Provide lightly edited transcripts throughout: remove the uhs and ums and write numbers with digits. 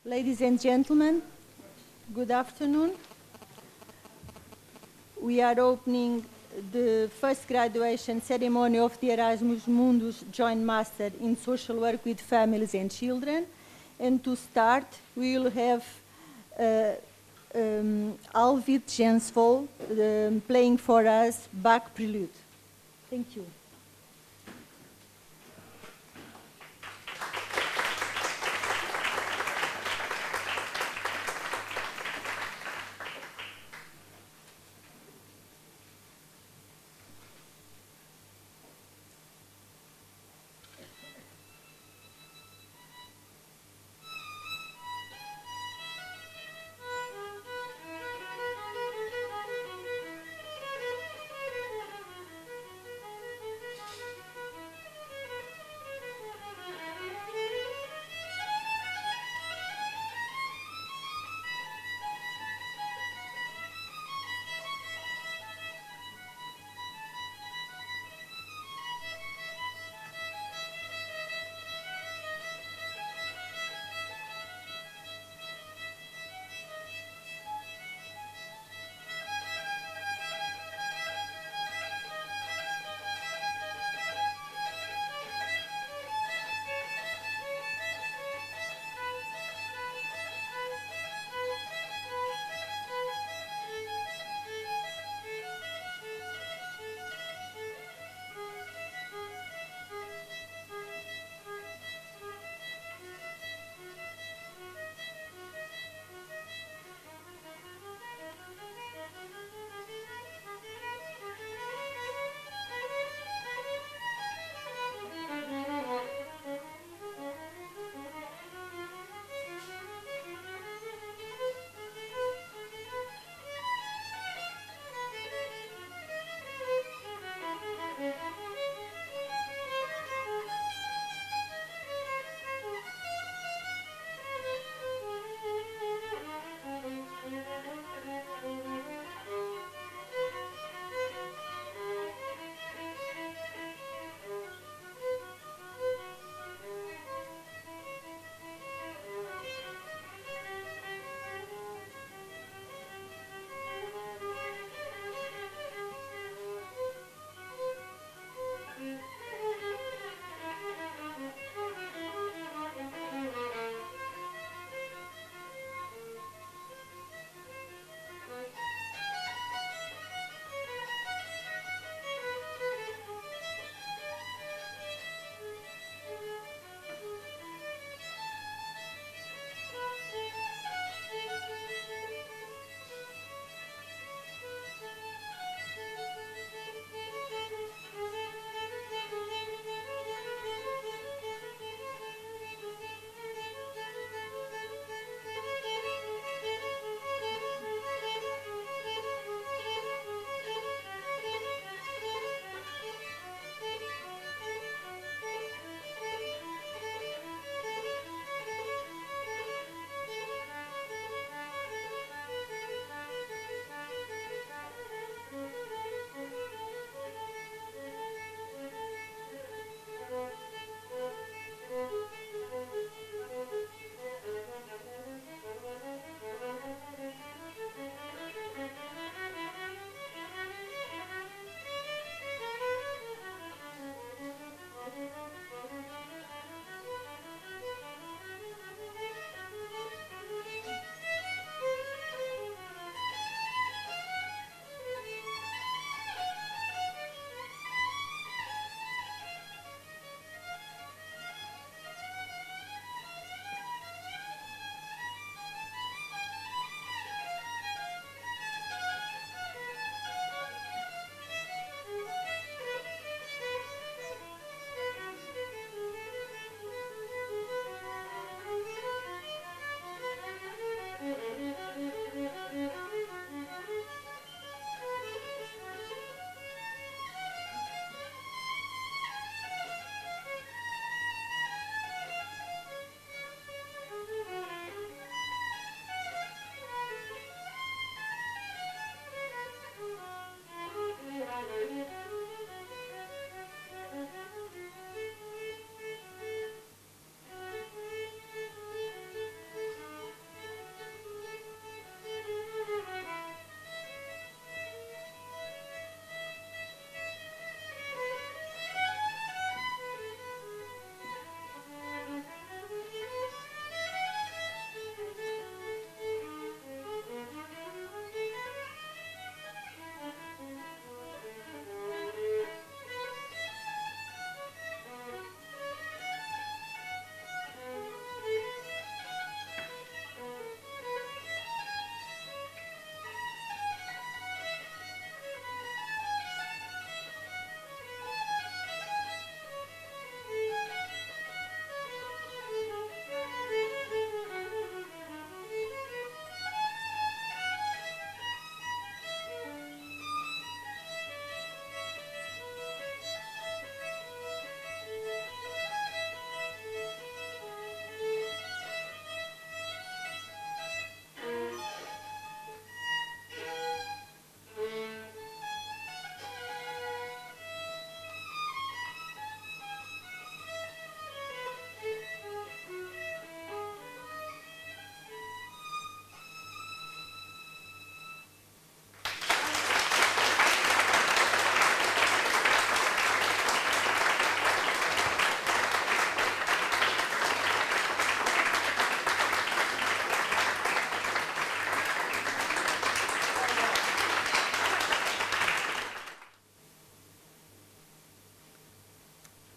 Ladies and gentlemen, good afternoon. We are opening the first graduation ceremony of the Erasmus Mundus Joint Master in Social Work with Families and Children. And to start, we will have Alvid Jensvold playing for us Bach Prelude. Thank you.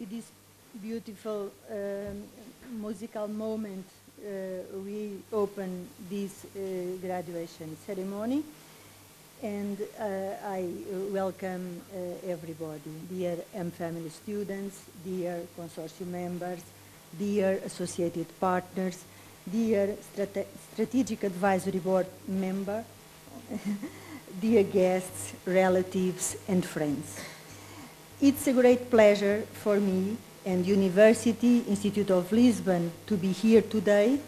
with this beautiful musical moment, we open this graduation ceremony. And I welcome everybody, dear MFAMILY students, dear consortium members, dear associated partners, dear Strategic Advisory Board member, dear guests, relatives, and friends. It's a great pleasure for me and University Institute of Lisbon to be here today,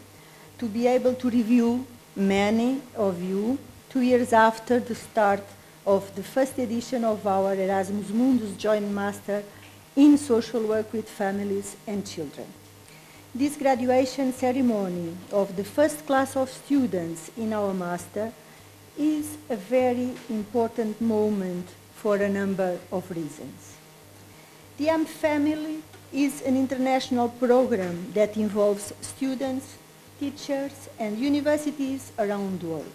to be able to review many of you 2 years after the start of the first edition of our Erasmus Mundus Joint Master in Social Work with Families and Children. This graduation ceremony of the first class of students in our master is a very important moment for a number of reasons. The MFAMILY is an international program that involves students, teachers, and universities around the world.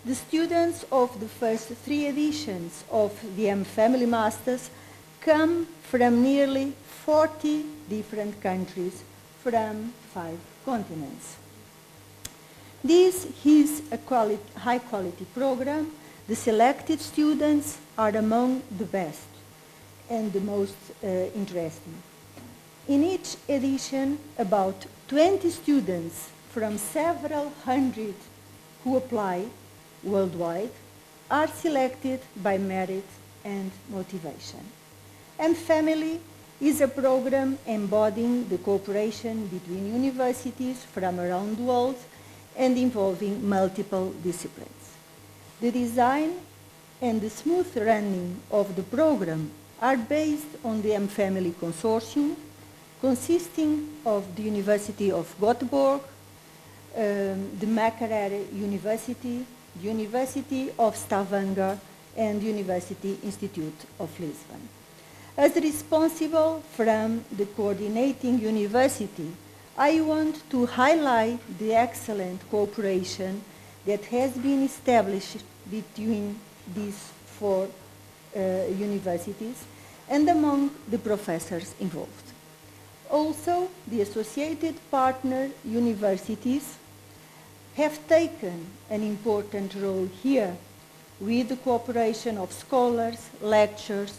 The students of the first 3 editions of the MFAMILY Masters come from nearly 40 different countries from 5 continents. This is a high-quality program. The selected students are among the best and the most interesting. In each edition, about 20 students from several hundred who apply worldwide are selected by merit and motivation. MFAMILY is a program embodying the cooperation between universities from around the world and involving multiple disciplines. The design and the smooth running of the program are based on the MFAMILY Consortium, consisting of the University of Gothenburg, the Makerere University, the University of Stavanger, and the University Institute of Lisbon. As responsible from the coordinating university, I want to highlight the excellent cooperation that has been established between these 4 universities and among the professors involved. Also, the associated partner universities have taken an important role here with the cooperation of scholars, lecturers,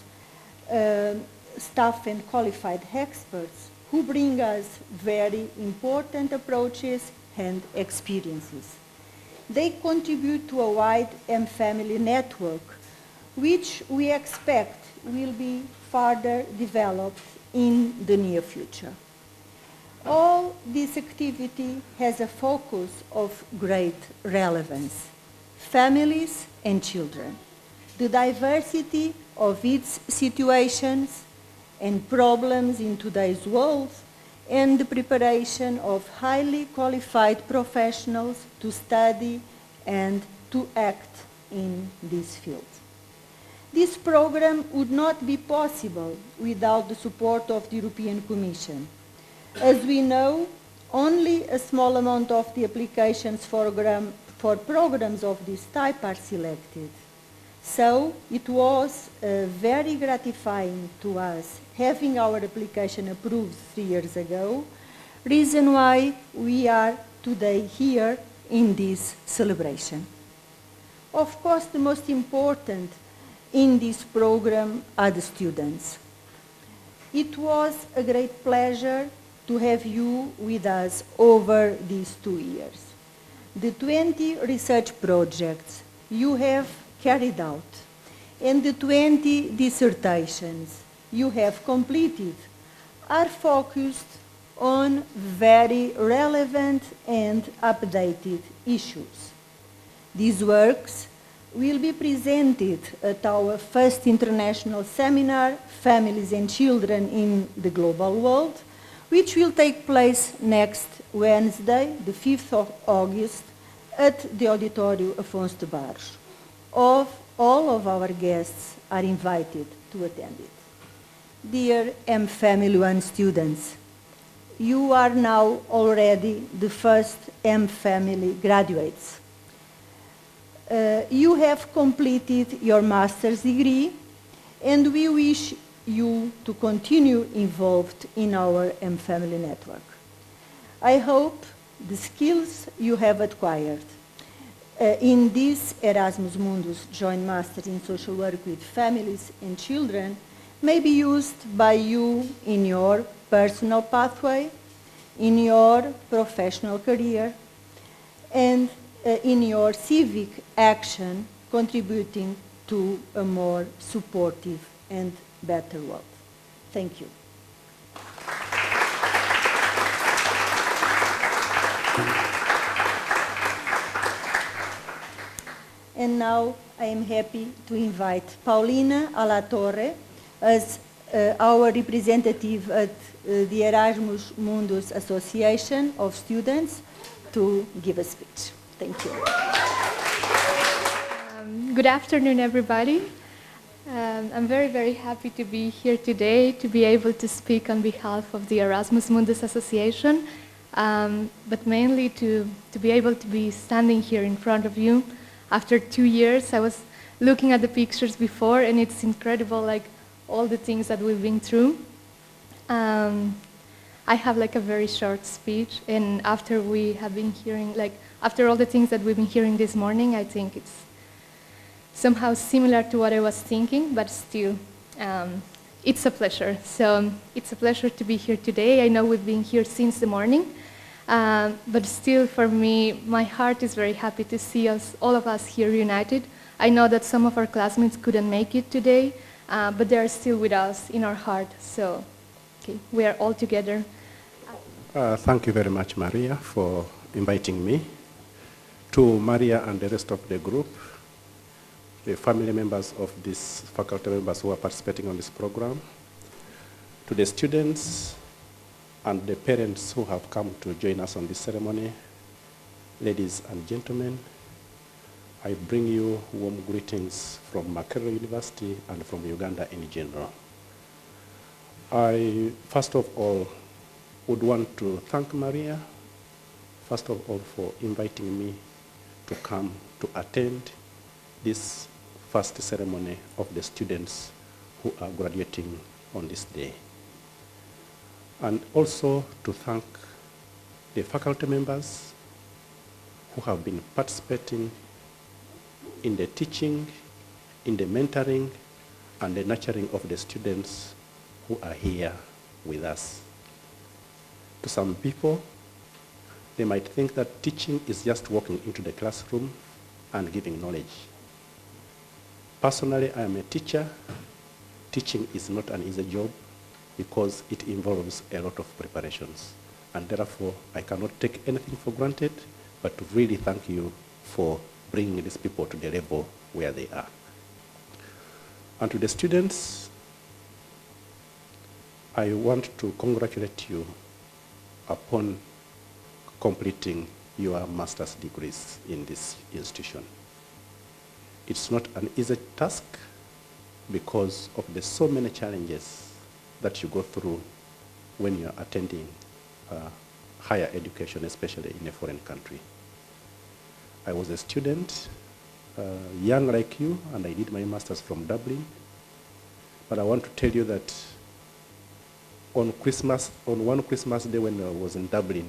staff and qualified experts who bring us very important approaches and experiences. They contribute to a wide MFAMILY network, which we expect will be further developed in the near future. All this activity has a focus of great relevance: families and children, the diversity of its situations and problems in today's world, and the preparation of highly qualified professionals to study and to act in this field. This program would not be possible without the support of the European Commission. As we know, only a small amount of the applications for programs of this type are selected. So it was very gratifying to us having our application approved 3 years ago, reason why we are today here in this celebration. Of course, the most important in this program are the students. It was a great pleasure to have you with us over these 2 years. The 20 research projects you have carried out and the 20 dissertations you have completed are focused on very relevant and updated issues. These works will be presented at our first international seminar, Families and Children in the Global World, which will take place next Wednesday, the 5th of August, at the Auditório Afonso de Barros. All of our guests are invited to attend it. Dear MFAMILY 1 students, you are now already the first MFAMILY graduates. You have completed your master's degree, and we wish you to continue involved in our MFAMILY network. I hope the skills you have acquired in this Erasmus Mundus Joint Master in Social Work with Families and Children may be used by you in your personal pathway, in your professional career, and in your civic action, contributing to a more supportive and better world. Thank you. And now I am happy to invite Paulina Alatorre as our representative at the Erasmus Mundus Association of Students to give a speech. Thank you. Good afternoon, everybody. I'm very, very happy to be here today, to be able to speak on behalf of the Erasmus Mundus Association, but mainly to be able to be standing here in front of you. After 2 years, I was looking at the pictures before, and it's incredible, like, all the things that we've been through. I have, like, a very short speech, and after we have been hearing, like, after all the things that we've been hearing this morning, I think it's somehow similar to what I was thinking, but still, it's a pleasure. So it's a pleasure to be here today. I know we've been here since the morning, but still, for me, my heart is very happy to see us, all of us here united. I know that some of our classmates couldn't make it today, but they are still with us in our heart. So, okay, we are all together. Thank you very much, Maria, for inviting me. To Maria and the rest of the group, the family members of these faculty members who are participating on this program, to the students and the parents who have come to join us on this ceremony, ladies and gentlemen, I bring you warm greetings from Makerere University and from Uganda in general. I, first of all, would want to thank Maria, first of all, for inviting me to come to attend this first ceremony of the students who are graduating on this day. And also to thank the faculty members who have been participating in the teaching, in the mentoring, and the nurturing of the students who are here with us. To some people, they might think that teaching is just walking into the classroom and giving knowledge. Personally, I am a teacher. Teaching is not an easy job because it involves a lot of preparations. And therefore, I cannot take anything for granted, but to really thank you for bringing these people to the level where they are. And to the students, I want to congratulate you upon completing your master's degrees in this institution. It's not an easy task because of the so many challenges that you go through when you're attending higher education, especially in a foreign country. I was a student, young like you, and I did my master's from Dublin. But I want to tell you that on one Christmas day when I was in Dublin,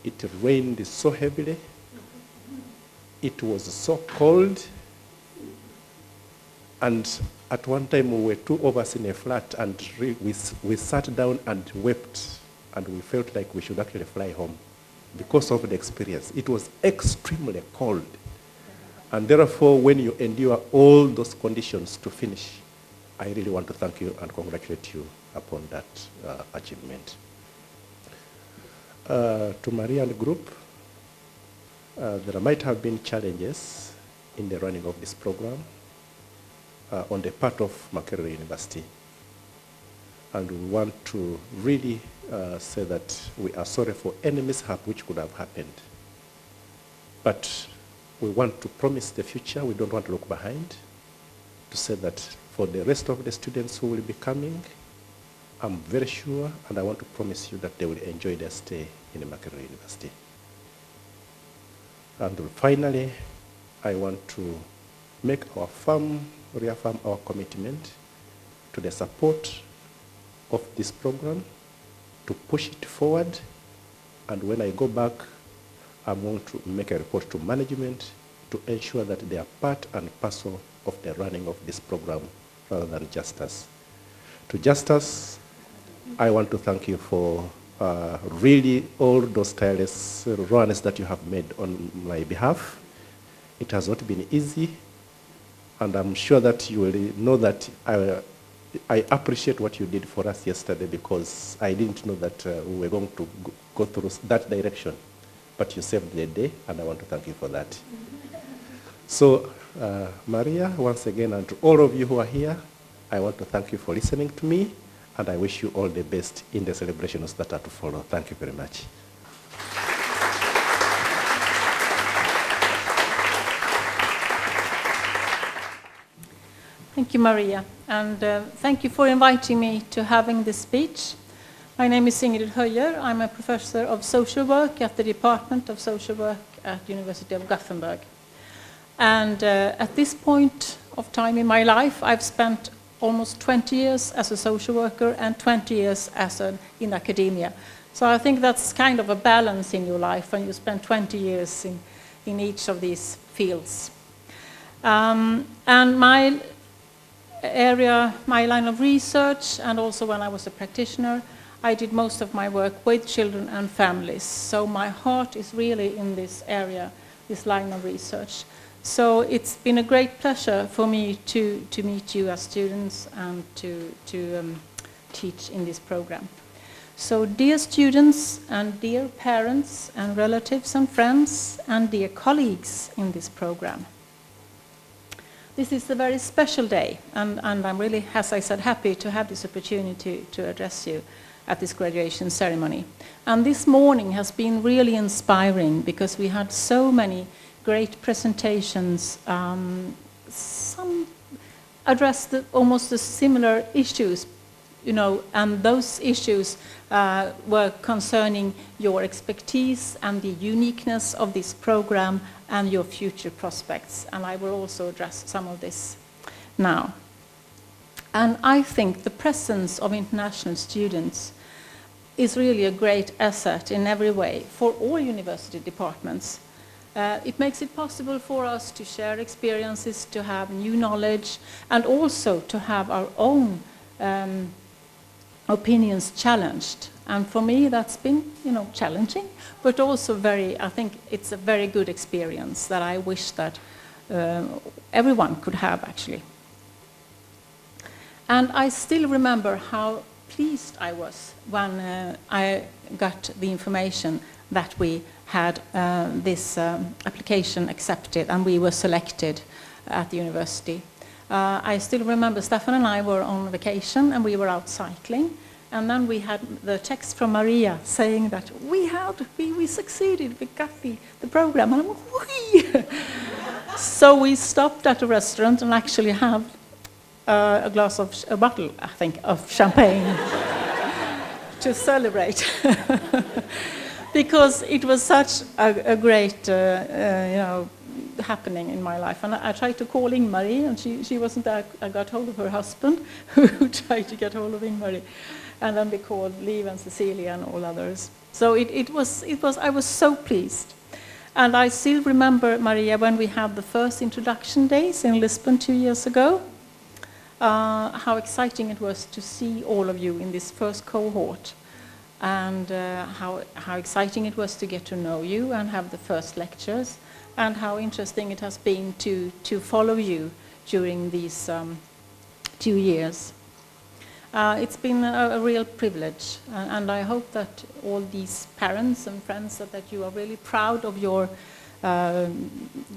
it rained so heavily, it was so cold, and at one time we were two of us in a flat, and we sat down and wept, and we felt like we should actually fly home because of the experience. It was extremely cold, and therefore when you endure all those conditions to finish, I really want to thank you and congratulate you upon that achievement. To Maria and the group, there might have been challenges in the running of this program on the part of Makerere University. And we want to really say that we are sorry for any mishap which could have happened. But we want to promise the future. We don't want to look behind, to say that for the rest of the students who will be coming, I'm very sure, and I want to promise you that they will enjoy their stay in Makerere University. And finally, I want to reaffirm our commitment to the support of this program, to push it forward, and when I go back, I'm going to make a report to management to ensure that they are part and parcel of the running of this program rather than just us. To Justus, I want to thank you for really all those tireless runs that you have made on my behalf. It has not been easy, and I'm sure that you will know that I appreciate what you did for us yesterday, because I didn't know that we were going to go through that direction. But you saved the day, and I want to thank you for that. So, Maria, once again, and to all of you who are here, I want to thank you for listening to me, and I wish you all the best in the celebrations that are to follow. Thank you very much. Thank you, Maria, and thank you for inviting me to having this speech. My name is Ingrid Höjer. I'm a professor of social work at the Department of Social Work at the University of Gothenburg. And at this point of time in my life, I've spent almost 20 years as a social worker and 20 years in academia. So I think that's kind of a balance in your life when you spend 20 years in each of these fields. And my area, my line of research, and also when I was a practitioner, I did most of my work with children and families. So my heart is really in this area, this line of research. So it's been a great pleasure for me to meet you as students and to teach in this program. So dear students and dear parents and relatives and friends and dear colleagues in this program, this is a very special day, and I'm really, as I said, happy to have this opportunity to address you at this graduation ceremony. And this morning has been really inspiring because we had so many great presentations. Some addressed almost the similar issues, you know, and those issues were concerning your expertise and the uniqueness of this program and your future prospects. And I will also address some of this now. And I think the presence of international students is really a great asset in every way for all university departments. It makes it possible for us to share experiences, to have new knowledge, and also to have our own opinions challenged. And for me, that's been, you know, challenging, but also I think it's a very good experience that I wish that everyone could have, actually. And I still remember how pleased I was when I got the information that we had this application accepted and we were selected at the university. I still remember Stefan and I were on vacation and we were out cycling, and then we had the text from Maria saying that we succeeded, we got the program, and I'm like, whee! So we stopped at a restaurant and actually had a bottle, I think, of champagne to celebrate. Because it was such a great, happening in my life. And I tried to call Ingmarie, and she wasn't there. I got hold of her husband, who tried to get hold of Ingmarie. And then we called Liv and Cecilia and all others. So I was so pleased. And I still remember, Maria, when we had the first introduction days in Lisbon 2 years ago, how exciting it was to see all of you in this first cohort. And how exciting it was to get to know you and have the first lectures, and how interesting it has been to follow you during these 2 years. It's been a real privilege, and I hope that all these parents and friends that you are really proud of your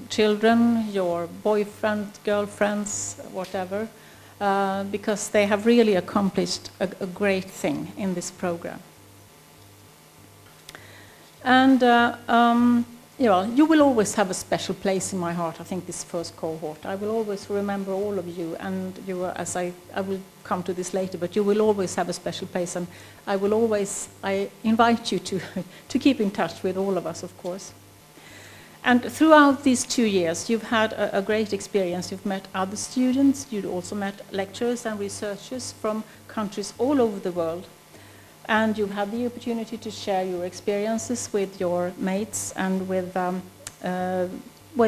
children, your boyfriend, girlfriends, whatever, because they have really accomplished a great thing in this program. And you will always have a special place in my heart, I think, this first cohort. I will always remember all of you, and you are, as I will come to this later, but you will always have a special place, and I invite you to keep in touch with all of us, of course. And throughout these 2 years, you've had a great experience. You've met other students, you've also met lecturers and researchers from countries all over the world. And you've had the opportunity to share your experiences with your mates and with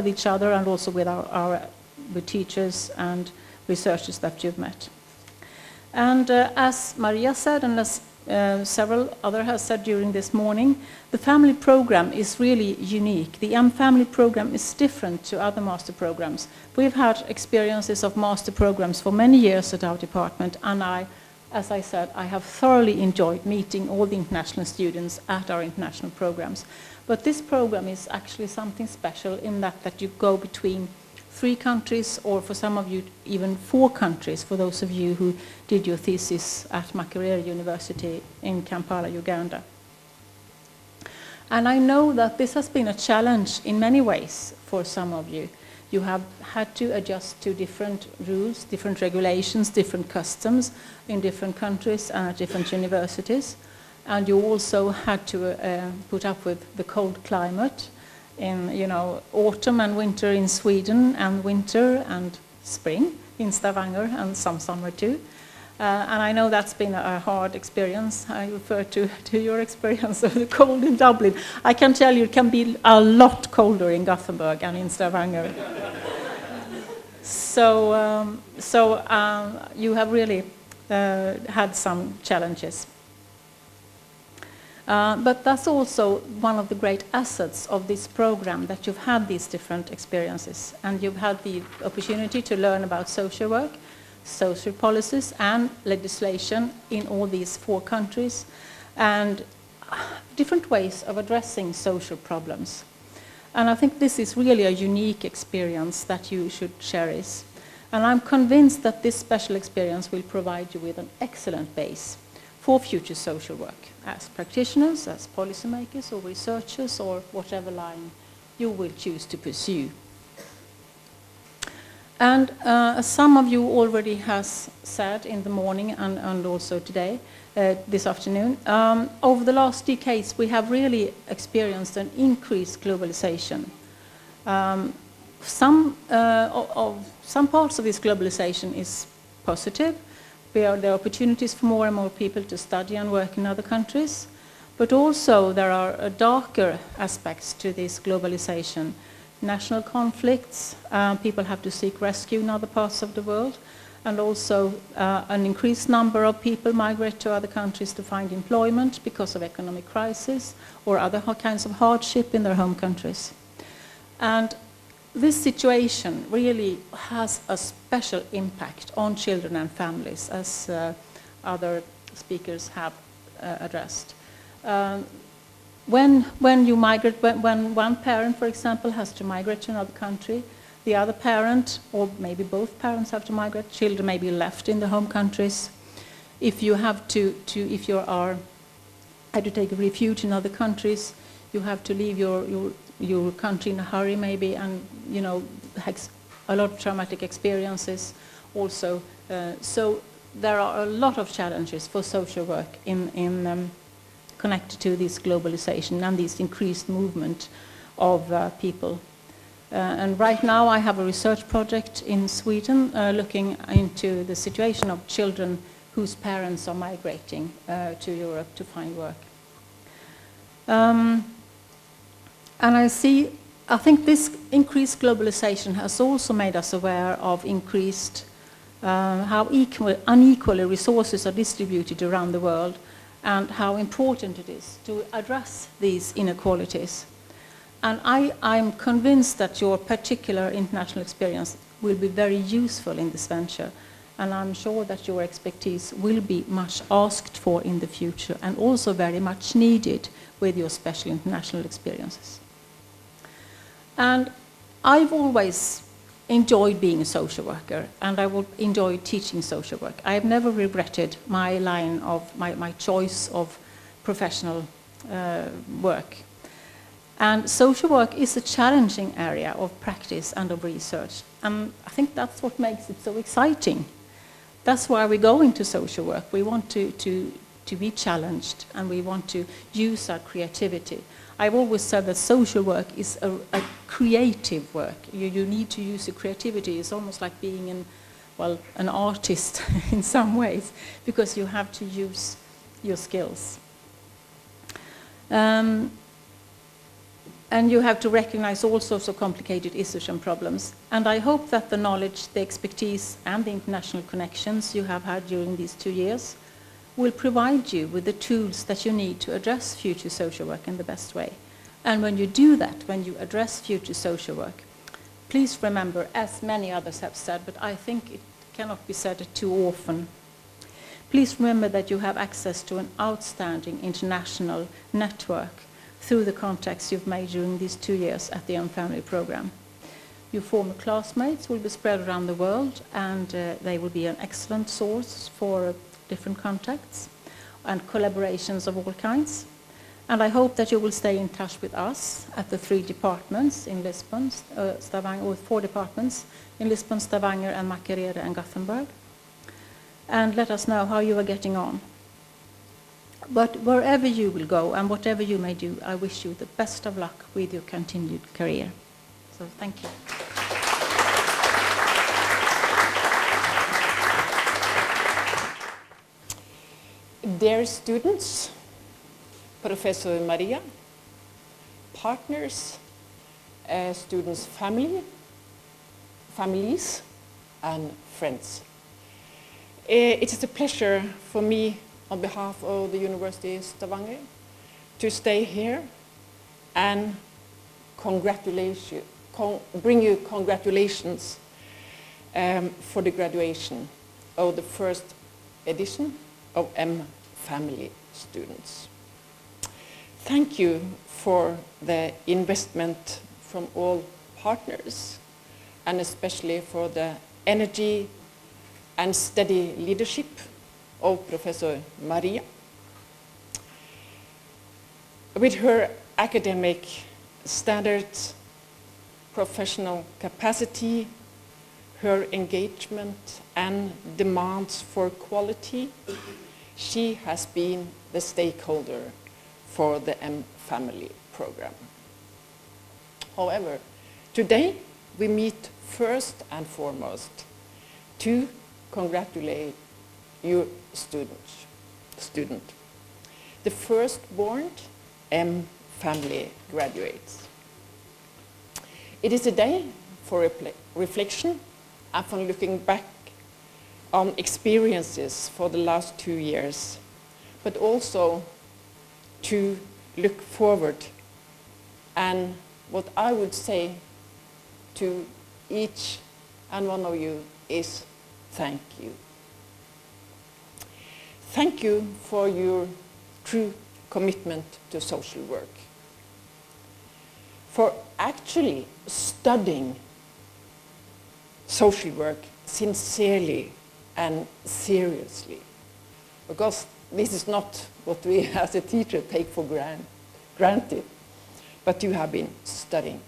each other, and also with with teachers and researchers that you've met. And as Maria said, and as several others have said during this morning, the family program is really unique. The MFAMILY program is different to other master programs. We've had experiences of master programs for many years at our department, and as I said, I have thoroughly enjoyed meeting all the international students at our international programs. But this program is actually something special in that you go between 3 countries, or for some of you, even 4 countries, for those of you who did your thesis at Makerere University in Kampala, Uganda. And I know that this has been a challenge in many ways for some of you. You have had to adjust to different rules, different regulations, different customs in different countries and at different universities. And you also had to put up with the cold climate in, autumn and winter in Sweden, and winter and spring in Stavanger, and some summer too. And I know that's been a hard experience. I refer to your experience of the cold in Dublin. I can tell you it can be a lot colder in Gothenburg and in Stavanger. So you have really had some challenges. But that's also one of the great assets of this program, that you've had these different experiences, and you've had the opportunity to learn about social work, social policies and legislation in all these 4 countries, and different ways of addressing social problems. And I think this is really a unique experience that you should cherish. And I'm convinced that this special experience will provide you with an excellent base for future social work, as practitioners, as policymakers or researchers, or whatever line you will choose to pursue. And as some of you already has said in the morning and also today, this afternoon, over the last decades we have really experienced an increased globalization. Some parts of this globalization is positive. There are opportunities for more and more people to study and work in other countries, but also there are darker aspects to this globalization. National conflicts, people have to seek rescue in other parts of the world, and also an increased number of people migrate to other countries to find employment because of economic crisis or other kinds of hardship in their home countries. And this situation really has a special impact on children and families, as other speakers have addressed. When you migrate, when one parent, for example, has to migrate to another country, the other parent, or maybe both parents, have to migrate. Children may be left in the home countries. If you have if you had to take refuge in other countries, you have to leave your country in a hurry, maybe, and a lot of traumatic experiences also. So there are a lot of challenges for social work in connected to this globalization and this increased movement of people. And right now I have a research project in Sweden looking into the situation of children whose parents are migrating to Europe to find work. And I think this increased globalization has also made us aware of increased how unequally resources are distributed around the world, and how important it is to address these inequalities. And I'm convinced that your particular international experience will be very useful in this venture, and I'm sure that your expertise will be much asked for in the future, and also very much needed with your special international experiences. And I've always enjoyed being a social worker, and I will enjoy teaching social work. I have never regretted my line of my choice of professional work. And social work is a challenging area of practice and of research, and I think that's what makes it so exciting. That's why we go into social work. We want to to be challenged, and we want to use our creativity. I've always said that social work is a creative work. You need to use your creativity. It's almost like being an artist in some ways, because you have to use your skills. And you have to recognize all sorts of complicated issues and problems. And I hope that the knowledge, the expertise, and the international connections you have had during these 2 years will provide you with the tools that you need to address future social work in the best way. And when you do that, when you address future social work, please remember, as many others have said, but I think it cannot be said too often, please remember that you have access to an outstanding international network through the contacts you've made during these 2 years at the MFAMILY program. Your former classmates will be spread around the world, and they will be an excellent source for different contacts and collaborations of all kinds. And I hope that you will stay in touch with us at the 3 departments in Lisbon, Stavanger, or 4 departments in Lisbon, Stavanger, and Makerere and Gothenburg. And let us know how you are getting on. But wherever you will go and whatever you may do, I wish you the best of luck with your continued career. So thank you. Dear students, Professor Maria, partners, students' families, and friends. It is a pleasure for me, on behalf of the University of Stavanger, to stay here and bring you congratulations for the graduation of the first edition of MFAMILY students. Thank you for the investment from all partners, and especially for the energy and steady leadership of Professor Maria. With her academic standards, professional capacity, her engagement and demands for quality, she has been the stakeholder for the MFAMILY program. However, today we meet first and foremost to congratulate your student, the firstborn MFAMILY graduates. It is a day for reflection and for looking back on experiences for the last 2 years, but also to look forward. And what I would say to each and one of you is thank you. Thank you for your true commitment to social work, for actually studying social work sincerely and seriously, because this is not what we as a teacher take for granted, but you have been studying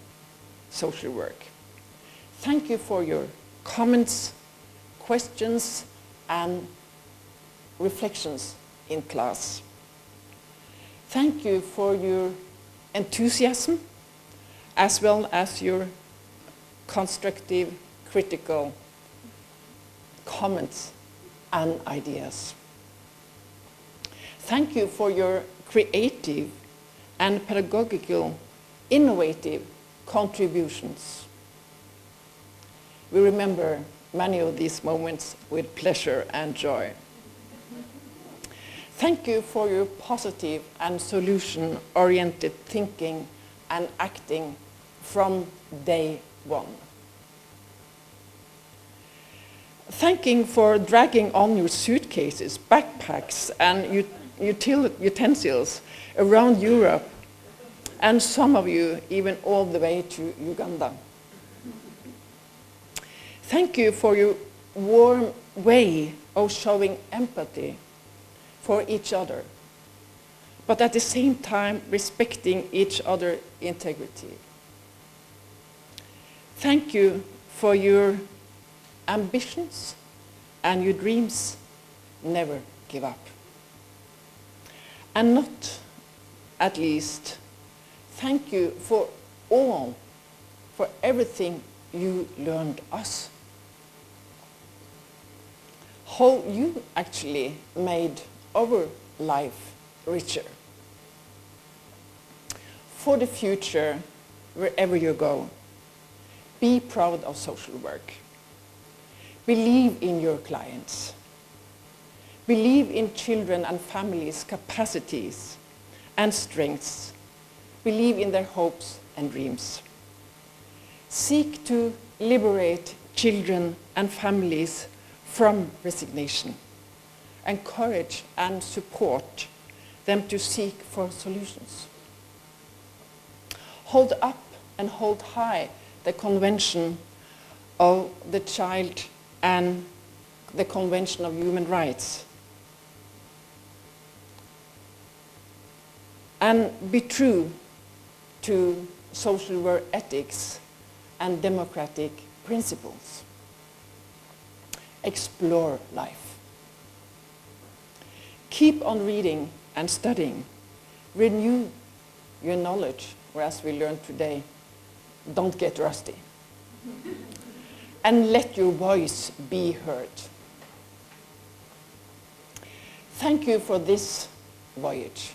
social work. Thank you for your comments, questions, and reflections in class. Thank you for your enthusiasm, as well as your constructive, critical comments and ideas. Thank you for your creative and pedagogical, innovative contributions. We remember many of these moments with pleasure and joy. Thank you for your positive and solution-oriented thinking and acting from day one. Thank you for dragging on your suitcases, backpacks, and utensils around Europe, and some of you even all the way to Uganda. Thank you for your warm way of showing empathy for each other, but at the same time respecting each other's integrity. Thank you for your ambitions and your dreams. Never give up. And not at least, thank you for everything you learned us. How you actually made our life richer. For the future, wherever you go, be proud of social work. Believe in your clients. Believe in children and families' capacities and strengths. Believe in their hopes and dreams. Seek to liberate children and families from resignation. Encourage and support them to seek for solutions. Hold up and hold high the Convention of the Child and the Convention of Human Rights. And be true to social work ethics and democratic principles. Explore life. Keep on reading and studying. Renew your knowledge, or as we learned today, don't get rusty. And let your voice be heard. Thank you for this voyage.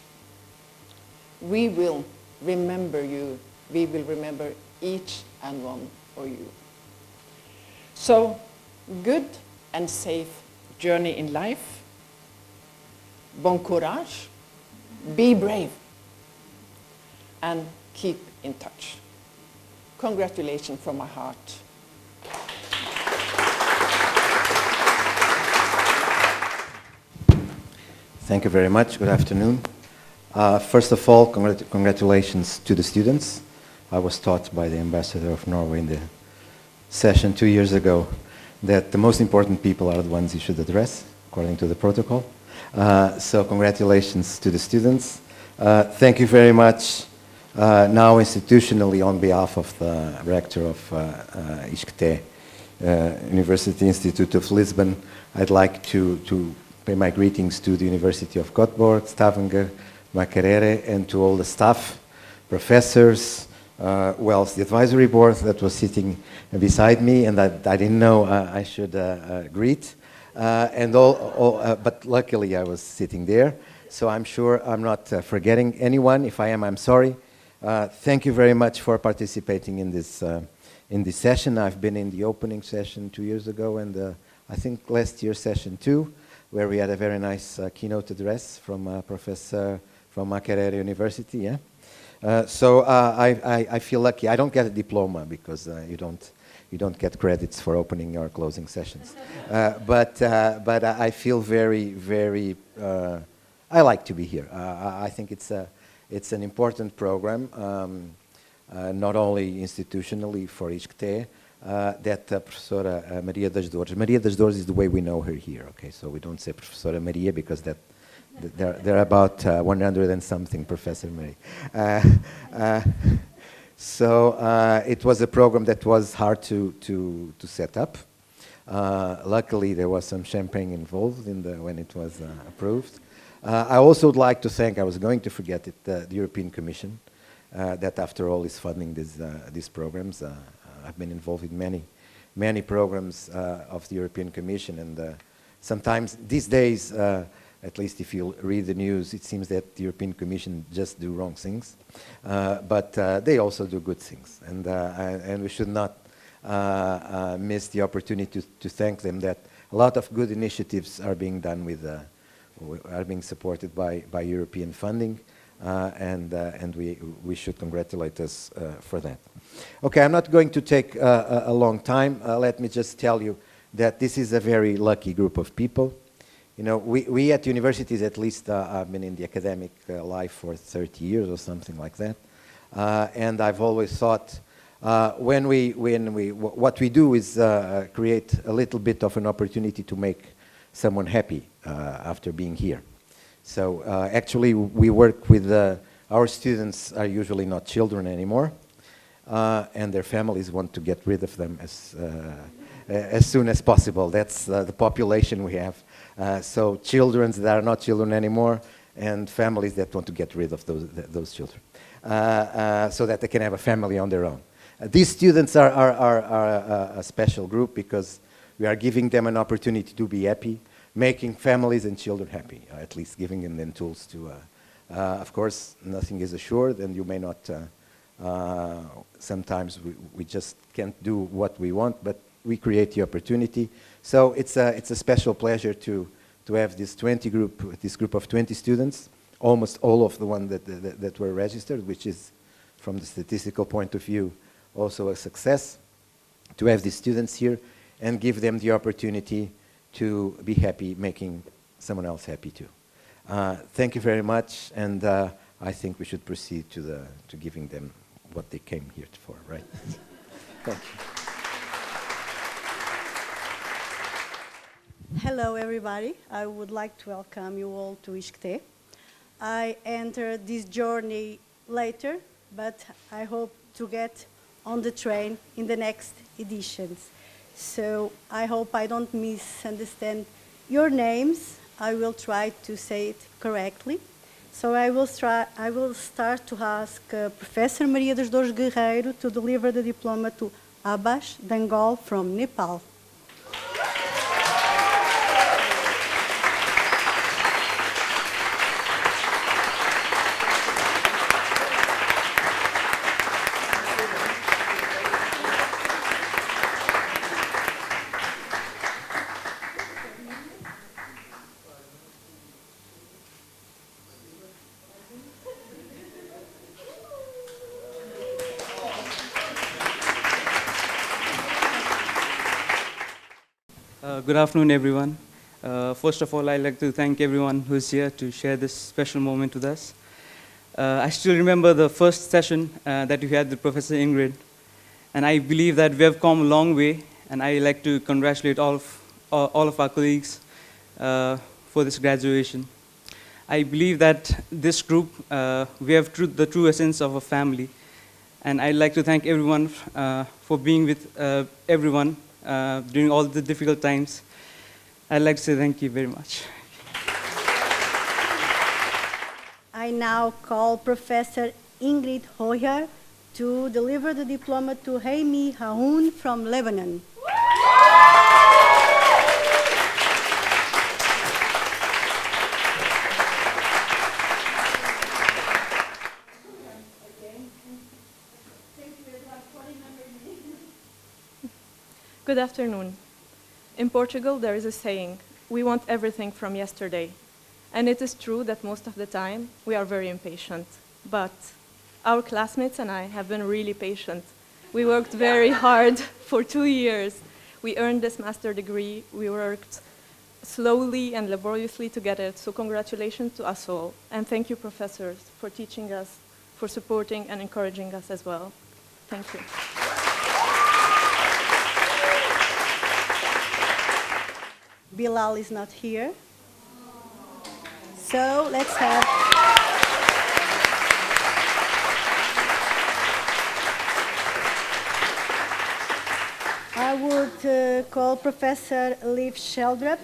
We will remember you. We will remember each and one of you. So, good and safe journey in life. Bon courage. Be brave. And keep in touch. Congratulations from my heart. Thank you very much. Good afternoon. First of all, congratulations to the students. I was taught by the ambassador of Norway in the session 2 years ago that the most important people are the ones you should address, according to the protocol. So congratulations to the students. Thank you very much. Now institutionally, on behalf of the rector of ISCTE, University Institute of Lisbon, I'd like to pay my greetings to the University of Gothenburg, Stavanger, Makerere, and to all the staff, professors, well, the advisory board that was sitting beside me, and I didn't know I should greet, and but luckily I was sitting there, so I'm sure I'm not forgetting anyone. If I am, I'm sorry. Thank you very much for participating in this session. I've been in the opening session 2 years ago, and I think last year's session too, where we had a very nice keynote address from a professor from Makerere University. Yeah. So I feel lucky. I don't get a diploma because you don't get credits for opening or closing sessions. But I feel very I like to be here. I think it's an important program, not only institutionally for ISCTE, that Professora Maria das Dores. Maria das Dores is the way we know her here. Okay, so we don't say Professora Maria because there are about 100 and something Professor Maria. So it was a program that was hard to set up. Luckily, there was some champagne involved when it was approved. I also would like to thank, I was going to forget it, the European Commission, that after all is funding these programs. I've been involved in many programs of the European Commission, and sometimes these days, at least if you read the news, it seems that the European Commission just do wrong things, but they also do good things, and we should not miss the opportunity to thank them that a lot of good initiatives are being done are being supported by European funding, and we should congratulate us for that. Okay, I'm not going to take a long time. Let me just tell you that this is a very lucky group of people. You know, we at universities, at least I've been in the academic life for 30 years or something like that, and I've always thought what we do is create a little bit of an opportunity to make someone happy after being here. So actually we work with, our students are usually not children anymore, and their families want to get rid of them as soon as possible. That's the population we have. So children that are not children anymore, and families that want to get rid of those children, so that they can have a family on their own. These students are a special group because we are giving them an opportunity to be happy, making families and children happy, at least giving them tools to, of course, nothing is assured, and you may not, sometimes we just can't do what we want, but we create the opportunity. So it's a special pleasure to have this group of 20 students, almost all of the ones that were registered, which is, from the statistical point of view, also a success, to have these students here and give them the opportunity to be happy, making someone else happy too. Thank you very much, and I think we should proceed to giving them what they came here for, right? Thank you. Hello, everybody. I would like to welcome you all to ISCTE. I entered this journey later, but I hope to get on the train in the next editions. So I hope I don't misunderstand your names. I will try to say it correctly. So I will start to ask Professor Maria das Dores Guerreiro to deliver the diploma to Abbas Dangal from Nepal. Good afternoon, everyone. First of all, I'd like to thank everyone who's here to share this special moment with us. I still remember the first session that you had with Professor Ingrid, and I believe that we have come a long way, and I'd like to congratulate all of our colleagues for this graduation. I believe that this group, we have the true essence of a family, and I'd like to thank everyone for being with everyone during all the difficult times. I'd like to say thank you very much. I now call Professor Ingrid Hoyer to deliver the diploma to Haimi Haoun from Lebanon. Good afternoon. In Portugal, there is a saying, we want everything from yesterday. And it is true that most of the time, we are very impatient. But our classmates and I have been really patient. We worked very hard for 2 years. We earned this master's degree. We worked slowly and laboriously to get it. So congratulations to us all. And thank you, professors, for teaching us, for supporting and encouraging us as well. Thank you. Bilal is not here. So let's have... I would call Professor Liv Sheldrup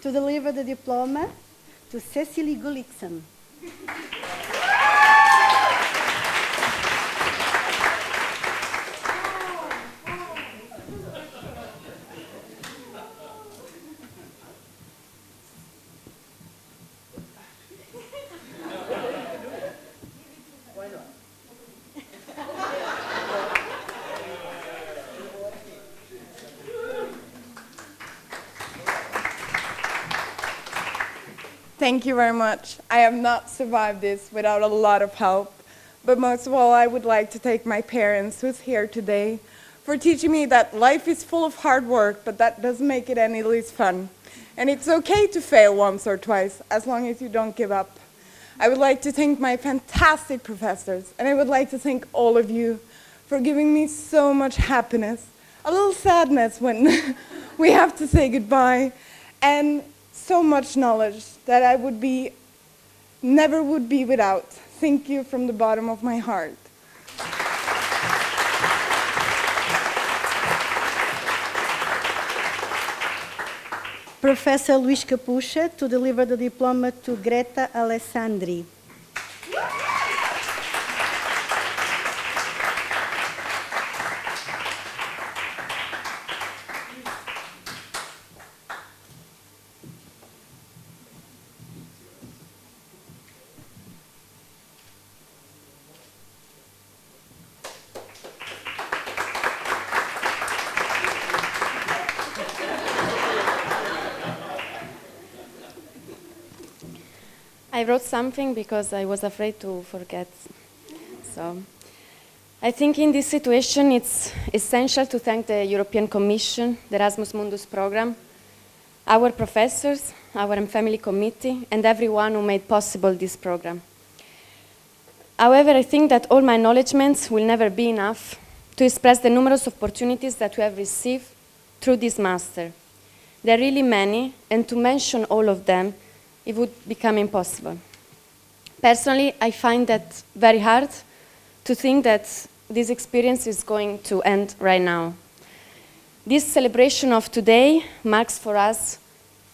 to deliver the diploma to Cecily Gullikson. Thank you very much. I have not survived this without a lot of help. But most of all, I would like to thank my parents who's here today for teaching me that life is full of hard work, but that doesn't make it any less fun. And it's okay to fail once or twice, as long as you don't give up. I would like to thank my fantastic professors, and I would like to thank all of you for giving me so much happiness, a little sadness when we have to say goodbye, and so much knowledge that I never would be without. Thank you from the bottom of my heart. Professor Luís Capucha to deliver the diploma to Greta Alessandri. I wrote something because I was afraid to forget. So I think in this situation it's essential to thank the European Commission, the Erasmus Mundus program, our professors, our MFAMILY committee, and everyone who made possible this program. However, I think that all my acknowledgements will never be enough to express the numerous opportunities that we have received through this master. There are really many, and to mention all of them, it would become impossible. Personally, I find that very hard to think that this experience is going to end right now. This celebration of today marks for us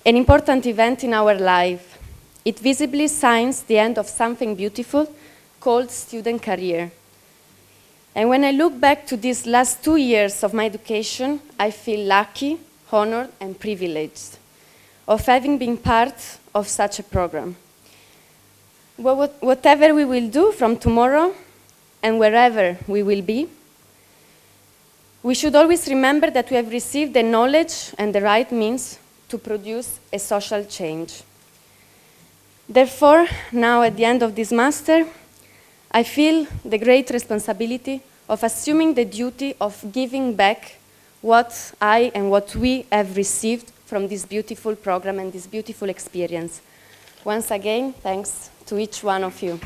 an important event in our life. It visibly signs the end of something beautiful called student career. And when I look back to these last 2 years of my education, I feel lucky, honored, and privileged of having been part of such a program. Whatever we will do from tomorrow and wherever we will be, we should always remember that we have received the knowledge and the right means to produce a social change. Therefore, now at the end of this master, I feel the great responsibility of assuming the duty of giving back what I and what we have received from this beautiful program and this beautiful experience. Once again, thanks to each one of you.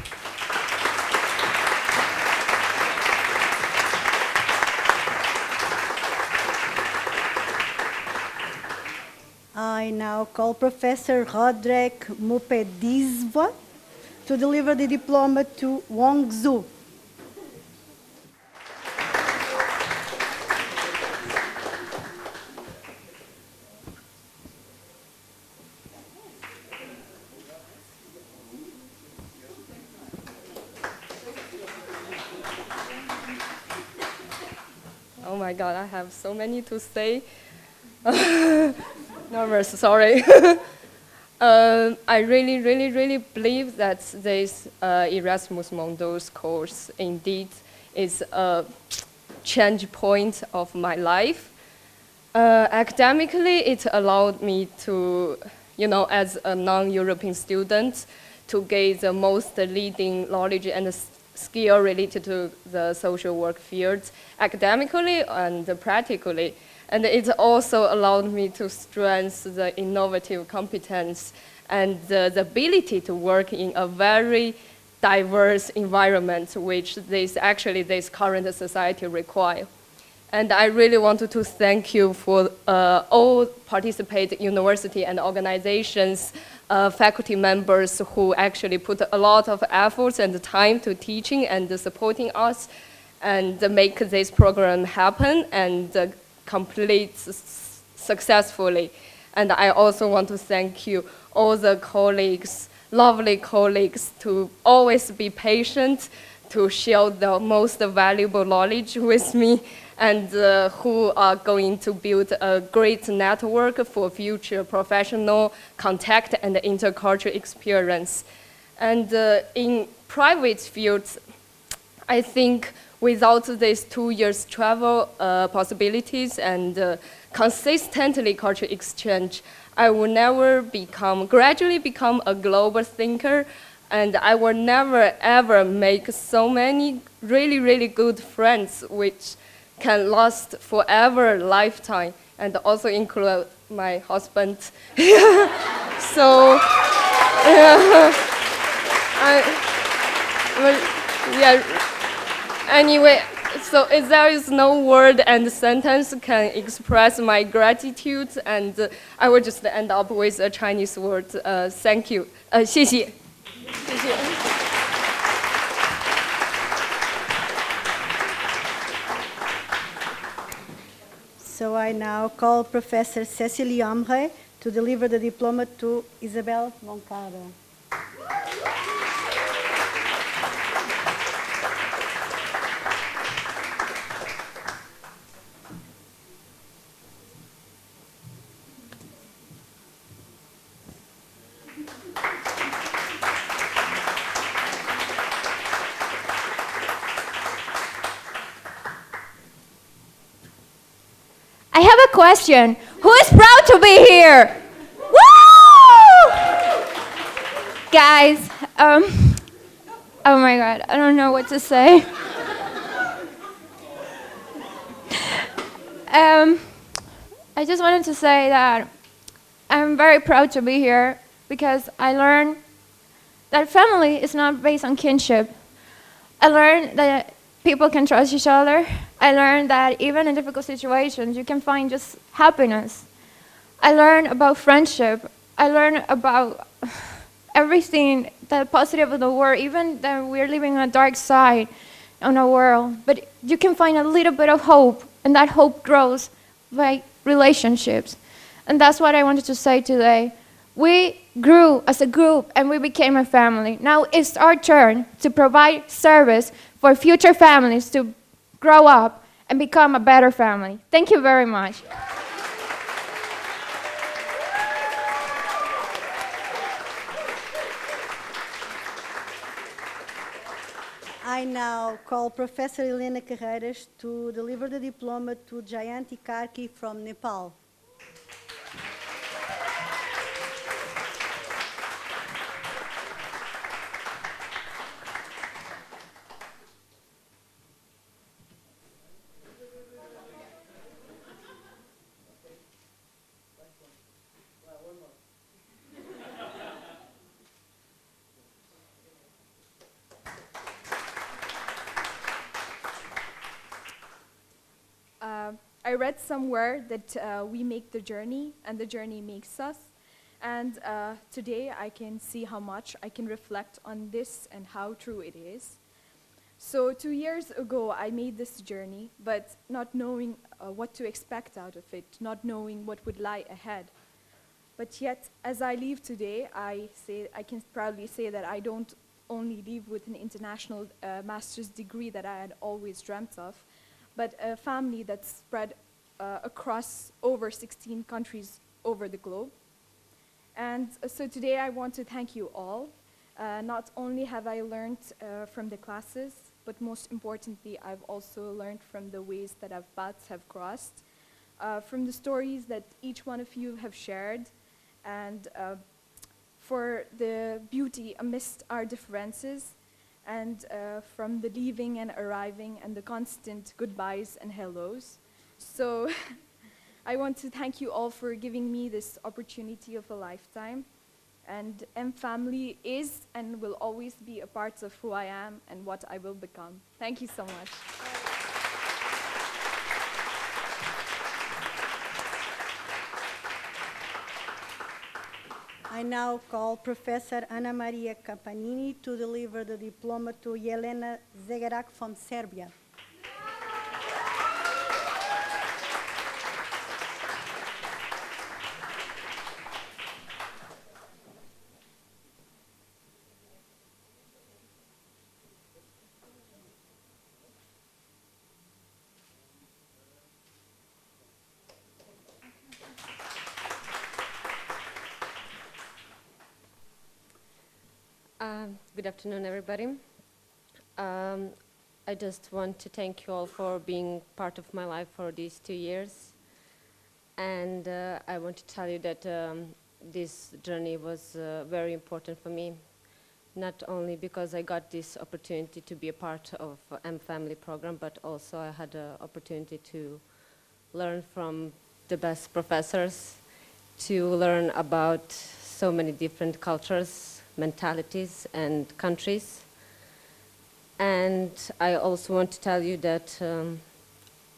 I now call Professor Roderick Mupedizwa to deliver the diploma to Wong Zhu. Oh my God, I have so many to say. Nervous, sorry. I really believe that this Erasmus Mundus course indeed is a change point of my life. Academically, it allowed me to, as a non-European student, to gain the most leading knowledge and skill related to the social work field, academically and practically. And it also allowed me to strengthen the innovative competence and the ability to work in a very diverse environment, which this current society requires. And I really wanted to thank you for all participating university and organizations, faculty members who actually put a lot of efforts and time to teaching and supporting us and make this program happen and complete successfully. And I also want to thank you, all the colleagues, lovely colleagues, to always be patient, to share the most valuable knowledge with me, and who are going to build a great network for future professional contact and intercultural experience. And in private fields, I think without these 2 years travel possibilities and consistently cultural exchange, I will never gradually become a global thinker, and I will never ever make so many really good friends which can last forever yeah, and also include my husband. So, anyway, so there is no word and sentence can express my gratitude, and I will just end up with a Chinese word. Thank you. 谢谢. 谢谢. So I now call Professor Cécile Amre to deliver the diploma to Isabel Moncada. I have a question. Who is proud to be here? Woo! Guys, oh my God, I don't know what to say. I just wanted to say that I'm very proud to be here because I learned that family is not based on kinship. I learned that people can trust each other. I learned that even in difficult situations, you can find just happiness. I learned about friendship. I learned about everything that positive of the world, even that we're living on a dark side on our world. But you can find a little bit of hope, and that hope grows by relationships. And that's what I wanted to say today. We grew as a group and we became a family. Now it's our turn to provide service for future families to grow up and become a better family. Thank you very much. I now call Professor Helena Carreiras to deliver the diploma to Jayanti Karki from Nepal. I read somewhere that we make the journey and the journey makes us. And today I can see how much I can reflect on this and how true it is. So 2 years ago I made this journey, but not knowing what to expect out of it, not knowing what would lie ahead. But yet, as I leave today, I can proudly say that I don't only leave with an international master's degree that I had always dreamt of, but a family that's spread across over 16 countries over the globe. And so today I want to thank you all. Not only have I learned from the classes, but most importantly, I've also learned from the ways that our paths have crossed, from the stories that each one of you have shared, and for the beauty amidst our differences, and from the leaving and arriving and the constant goodbyes and hellos. So I want to thank you all for giving me this opportunity of a lifetime. And MFAMILY is and will always be a part of who I am and what I will become. Thank you so much. I now call Professor Ana Maria Campanini to deliver the diploma to Jelena Zegarak from Serbia. Good afternoon, everybody. I just want to thank you all for being part of my life for these 2 years. And I want to tell you that this journey was very important for me, not only because I got this opportunity to be a part of MFAMILY program, but also I had the opportunity to learn from the best professors, to learn about so many different cultures, mentalities and countries. And I also want to tell you that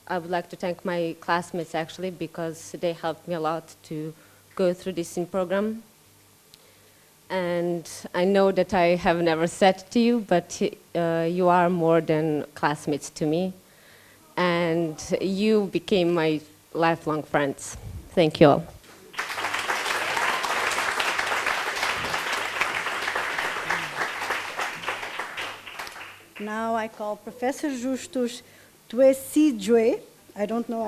I would like to thank my classmates actually, because they helped me a lot to go through this program. And I know that I have never said to you, but you are more than classmates to me. And you became my lifelong friends. Thank you all. Now I call Professor Justus Tuesidjoe, I don't know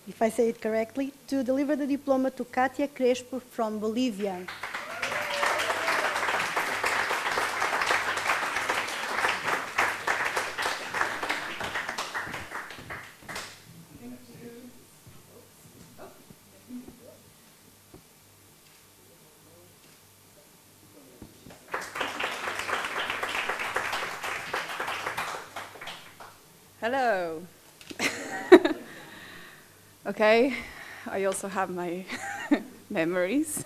if I say it correctly, to deliver the diploma to Katia Crespo from Bolivia. Hello. Okay, I also have my memories.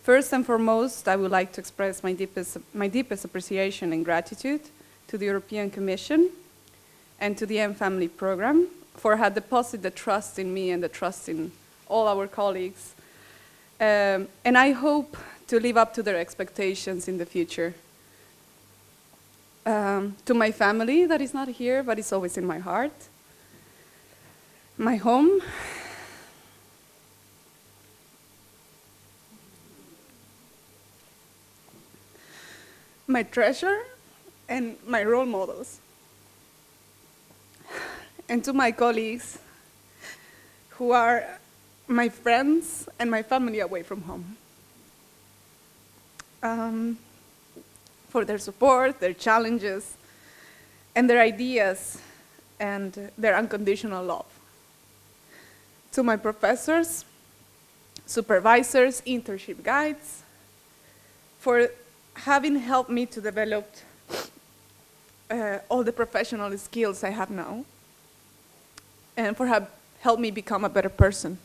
First and foremost, I would like to express my deepest appreciation and gratitude to the European Commission and to the MFAMILY program for having deposited the trust in me and the trust in all our colleagues. And I hope to live up to their expectations in the future. To my family that is not here, but is always in my heart. My home. My treasure and my role models. And to my colleagues who are my friends and my family away from home. For their support, their challenges, and their ideas, and their unconditional love. To my professors, supervisors, internship guides, for having helped me to develop all the professional skills I have now, and for having helped me become a better person.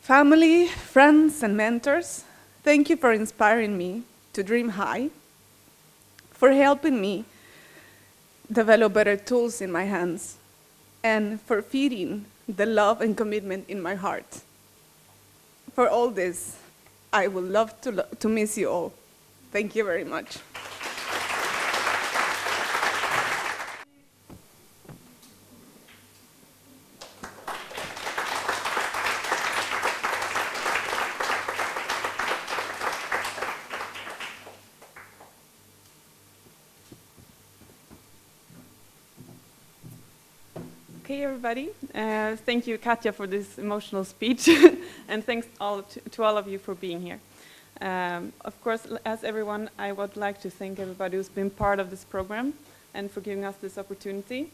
Family, friends, and mentors, thank you for inspiring me to dream high, for helping me develop better tools in my hands, and for feeding the love and commitment in my heart. For all this, I would love to miss you all. Thank you very much. Okay, everybody. Thank you, Katja, for this emotional speech, and thanks to all of you for being here. Of course, as everyone, I would like to thank everybody who's been part of this program and for giving us this opportunity.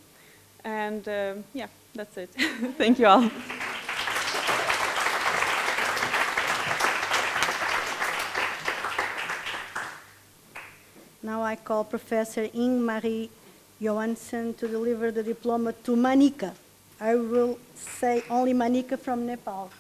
And yeah, that's it. Thank you all. Now I call Professor Inge-Marie Johansson to deliver the diploma to Manika. I will say only Manika from Nepal.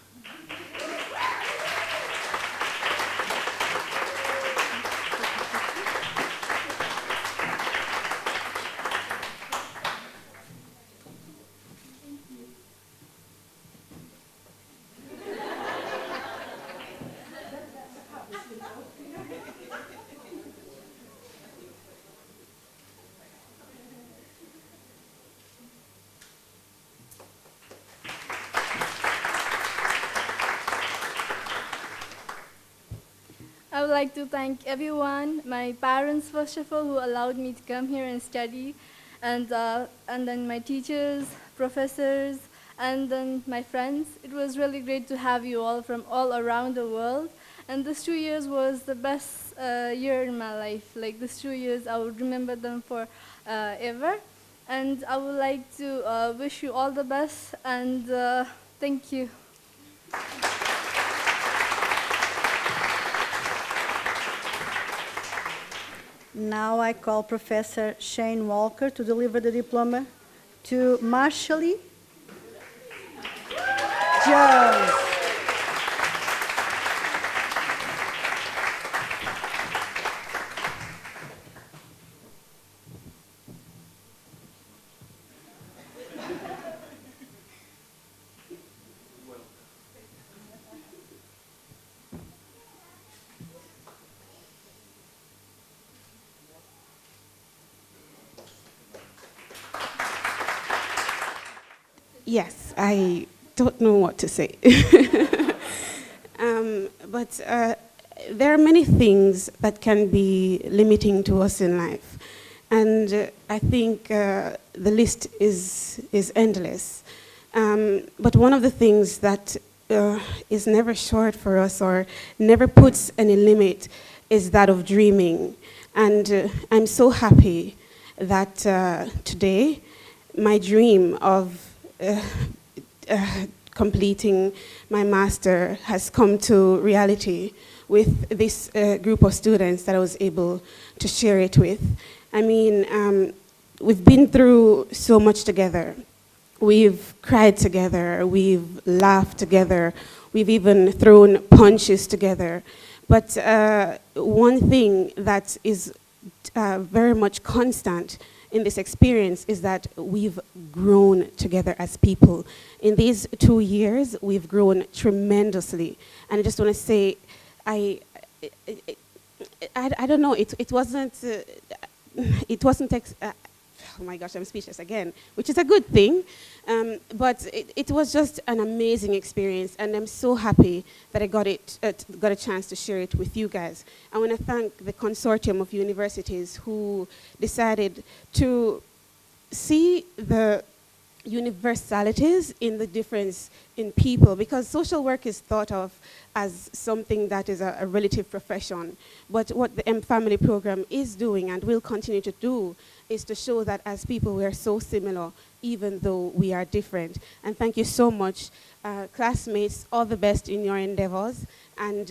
I would like to thank everyone, my parents first of all, who allowed me to come here and study, and then my teachers, professors, and then my friends. It was really great to have you all from all around the world, and this 2 years was the best year in my life. Like these 2 years, I would remember them for ever, and I would like to wish you all the best, and thank you. Now I call Professor Shane Walker to deliver the diploma to Marshallie Jones. Yes, I don't know what to say. But there are many things that can be limiting to us in life. And I think the list is endless. But one of the things that is never short for us or never puts any limit is that of dreaming. And I'm so happy that today my dream of completing my master has come to reality with this group of students that I was able to share it with. I mean, we've been through so much together. We've cried together, we've laughed together, we've even thrown punches together. But one thing that is very much constant in this experience is that we've grown together as people. In these 2 years, we've grown tremendously. And I just want to say, I don't know, it wasn't, oh my gosh, I'm speechless again, which is a good thing. But it was just an amazing experience, and I'm so happy that I got a chance to share it with you guys. I want to thank the consortium of universities who decided to see the universalities in the difference in people, because social work is thought of as something that is a relative profession. But what the MFAMILY program is doing and will continue to do is to show that as people we are so similar, even though we are different. And thank you so much, classmates, all the best in your endeavors, and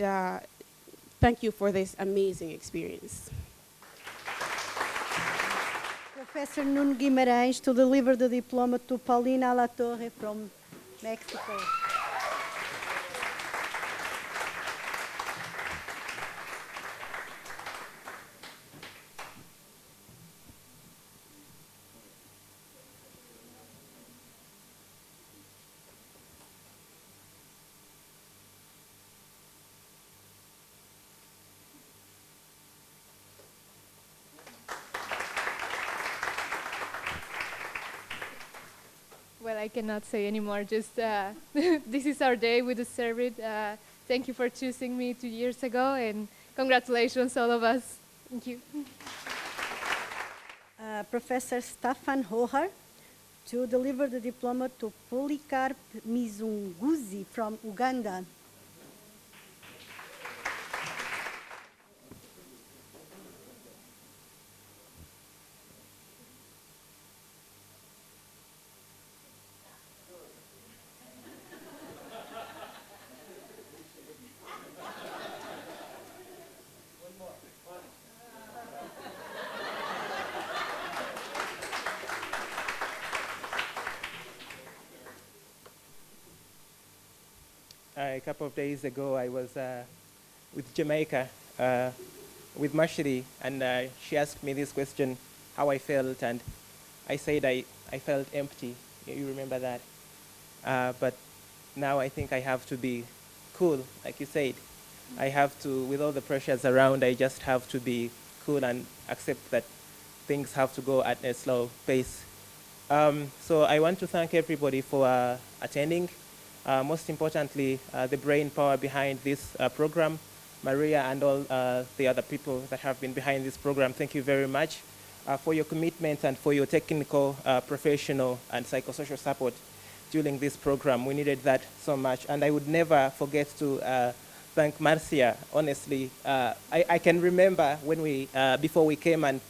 thank you for this amazing experience. Professor Nuno Guimarães to deliver the diploma to Paulina Alatorre from Mexico. Well, I cannot say anymore, just this is our day, we deserve it. Thank you for choosing me 2 years ago, and congratulations all of us. Thank you. Professor Staffan Hohar to deliver the diploma to Polycarp Mizunguzi from Uganda. A couple of days ago, I was with Jamaica, with Makerere, and she asked me this question, how I felt, and I said I felt empty. You remember that? But now I think I have to be cool, like you said. I have to, with all the pressures around, I just have to be cool and accept that things have to go at a slow pace. So I want to thank everybody for attending. Most importantly, the brain power behind this program, Maria and all the other people that have been behind this program. Thank you very much for your commitment and for your technical, professional, and psychosocial support during this program. We needed that so much. And I would never forget to thank Marcia. Honestly, I can remember when before we came and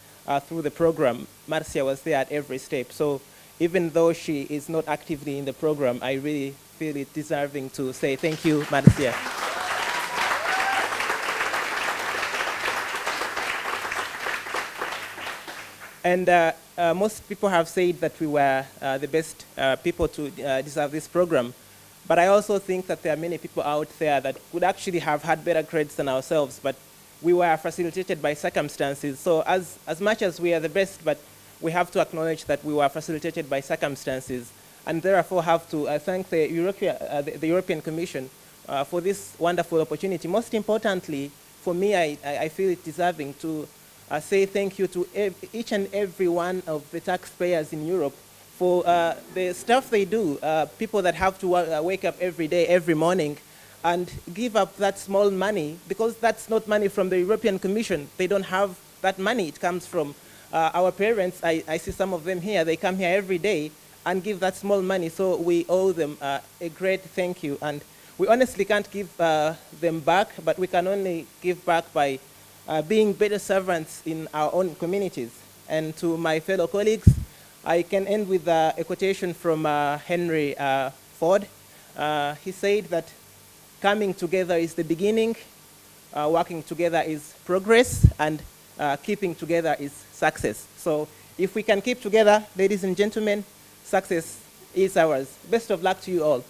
through the program, Marcia was there at every step. So even though she is not actively in the program, I really feel it deserving to say thank you, Marcia. And most people have said that we were the best people to deserve this program. But I also think that there are many people out there that would actually have had better grades than ourselves, but we were facilitated by circumstances. So as much as we are the best, but we have to acknowledge that we were facilitated by circumstances, and therefore have to thank the European Commission for this wonderful opportunity. Most importantly, for me, I feel it deserving to say thank you to each and every one of the taxpayers in Europe for the stuff they do, people that have to wake up every day, every morning, and give up that small money, because that's not money from the European Commission. They don't have that money. It comes from our parents. I see some of them here. They come here every day and give that small money. So we owe them a great thank you. And we honestly can't give them back, but we can only give back by being better servants in our own communities. And to my fellow colleagues, I can end with a quotation from Henry Ford. He said that coming together is the beginning, working together is progress, and keeping together is success. So if we can keep together, ladies and gentlemen, success is ours. Best of luck to you all.